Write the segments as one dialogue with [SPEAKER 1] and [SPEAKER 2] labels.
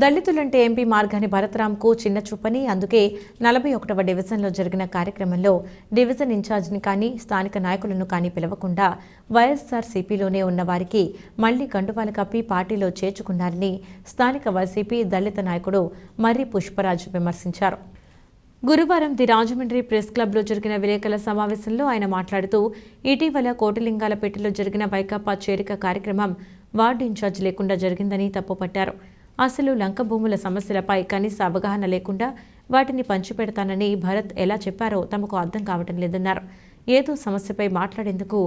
[SPEAKER 1] దళితులంటే MP Margani భరత్రాంకు చిన్న చూపని, అందుకే 41వ డివిజన్లో జరిగిన కార్యక్రమంలో డివిజన్ ఇన్ఛార్జిని కానీ స్థానిక నాయకులను కానీ పిలవకుండా వైఎస్ఆర్సీపీలోనే ఉన్న వారికి మళ్లీ కండువాలు కప్పి పార్టీలో చేర్చుకున్నారని స్థానిక వైసీపీ దళిత నాయకుడు మర్రి పుష్పరాజు విమర్శించారు. గురువారం ది రాజమండ్రి ప్రెస్ క్లబ్లో జరిగిన విలేకరుల సమావేశంలో ఆయన మాట్లాడుతూ, ఇటీవల కోటిలింగాలపేటలో జరిగిన వైకాపా చేరిక కార్యక్రమం వార్డు ఇన్ఛార్జ్ లేకుండా జరిగిందని తప్పుపట్టారు. అసలు లంక భూముల సమస్యలపై కనీస అవగాహన లేకుండా వాటిని పంచిపెడతానని భరత్ ఎలా చెప్పారో తమకు అర్థం కావటం లేదన్నారు. ఏదో సమస్యపై మాట్లాడేందుకు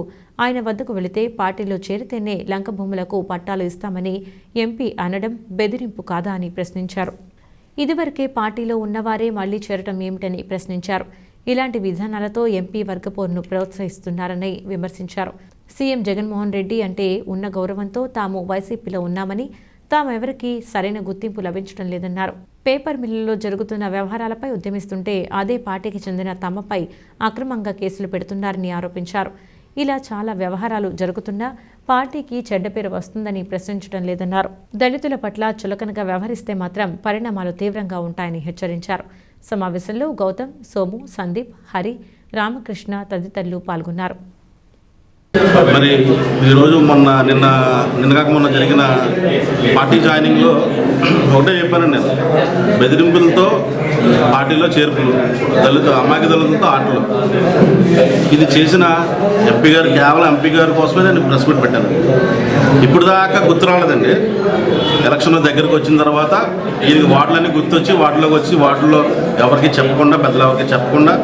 [SPEAKER 1] ఆయన వద్దకు వెళితే పార్టీలో చేరితేనే లంక భూములకు పట్టాలు ఇస్తామని ఎంపీ అనడం బెదిరింపు కాదా అని ప్రశ్నించారు. ఇదివరకే పార్టీలో ఉన్నవారే మళ్లీ చేరటం ఏమిటని ప్రశ్నించారు. ఇలాంటి విధానాలతో ఎంపీ వర్గపోరును ప్రోత్సహిస్తున్నారని విమర్శించారు. సీఎం జగన్మోహన్ రెడ్డి అంటే ఉన్న గౌరవంతో తాము వైసీపీలో ఉన్నామని, తామెవరికీ సరైన గుర్తింపు లభించడం లేదన్నారు. పేపర్ మిల్లులో జరుగుతున్న వ్యవహారాలపై ఉద్యమిస్తుంటే అదే పార్టీకి చెందిన తమపై అక్రమంగా కేసులు పెడుతున్నారని ఆరోపించారు. ఇలా చాలా వ్యవహారాలు జరుగుతున్నా పార్టీకి చెడ్డ పేరు వస్తుందని ప్రశ్నించడం లేదన్నారు. దళితుల పట్ల చులకనగా వ్యవహరిస్తే మాత్రం పరిణామాలు తీవ్రంగా ఉంటాయని హెచ్చరించారు. సమావేశంలో గౌతమ్, సోము, సందీప్, హరి, రామకృష్ణ తదితరులు పాల్గొన్నారు.
[SPEAKER 2] మరి ఈరోజు నిన్న జరిగిన పార్టీ జాయినింగ్లో ఒకటే చెప్పానండి నేను, బెదిరింపులతో పార్టీలో చేర్పులు, అమ్మాయికి దళితులతో ఆటలు. ఇది చేసిన ఎంపీ గారు కేవలం ఎంపీ గారి కోసమే నేను ప్రెస్ మీట్ పెట్టాను. ఇప్పుడు దాకా గుర్తు రాలేదండి. ఎలక్షన్ దగ్గరకు వచ్చిన తర్వాత ఈయనకి వార్డులన్నీ గుర్తొచ్చి వార్డులోకి వచ్చి వార్డులో ఎవరికి చెప్పకుండా, పెద్దలు ఎవరికి చెప్పకుండా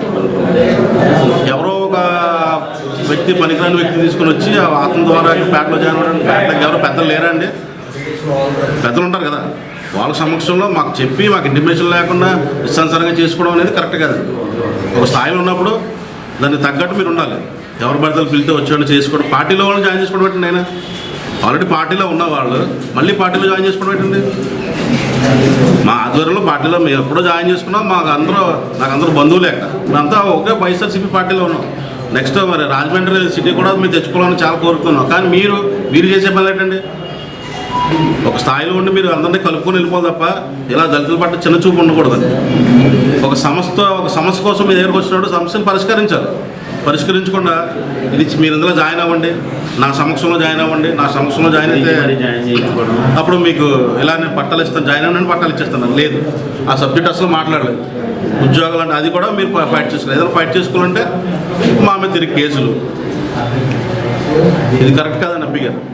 [SPEAKER 2] ఎవరో ఒక వ్యక్తి, పనికిరాని వ్యక్తి తీసుకుని వచ్చి అతని ద్వారా పేటలో జాయిన్ అవ్వడానికి, పేటలోకి ఎవరో పెద్దలు లేరా అండి? పెద్దలు ఉంటారు కదా, వాళ్ళ సమక్షంలో మాకు చెప్పి మాకు ఇంటిమేషన్ లేకుండా ఇష్టానుసారంగా చేసుకోవడం అనేది కరెక్ట్ కాదు. ఒక స్థాయిలో ఉన్నప్పుడు దానికి తగ్గట్టు మీరు ఉండాలి. ఎవరు భర్తలు పిలితే వచ్చి చేసుకోవడం, పార్టీలో వాళ్ళని జాయిన్ చేసుకోవడం పెట్టండి. అయినా ఆల్రెడీ పార్టీలో ఉన్నవాళ్ళు మళ్ళీ పార్టీలో జాయిన్ చేసుకోవడం పెట్టండి. మా ఆధ్వర్యంలో పార్టీలో మేము ఎప్పుడో జాయిన్ చేసుకున్నాం. నాకు అందరూ బంధువులు లెక్క, మేమంతా ఒకే వైఎస్ఆర్సీపీ పార్టీలో ఉన్నాం. నెక్స్ట్ మరి రాజమండ్రి సిటీ కూడా మీరు తెచ్చుకోవాలని చాలా కోరుతున్నాం. కానీ మీరు చేసే పని ఏంటండి? ఒక స్థాయిలో ఉండి మీరు అందరినీ కలుపుకొని వెళ్ళిపోవాలి తప్ప ఇలా దళితుల పట్ల చిన్న చూపు ఉండకూడదు. ఒక సమస్య కోసం మీ దగ్గరకు వచ్చినప్పుడు సమస్యను పరిష్కరించకుండా ఇది మీరు ఇందులో జాయిన్ అవ్వండి, నా సమక్షంలో జాయిన్ అవ్వండి, నా సమక్షంలో జాయిన్ అయితే అప్పుడు మీకు ఇలా నేను పట్టాలు ఇస్తాను, జాయిన్ అవ్వండి, పట్టాలు ఇచ్చేస్తాను. లేదు, ఆ సబ్జెక్ట్ అసలు మాట్లాడలేదు. ఉద్యోగాలు అంటే అది కూడా మీరు ఫైట్ చేసుకోవాలి. ఏదైనా ఫైట్ చేసుకోవాలంటే మా మీద తిరిగి కేసులు, ఇది కరెక్ట్ కాదని ఎంపీ గారు.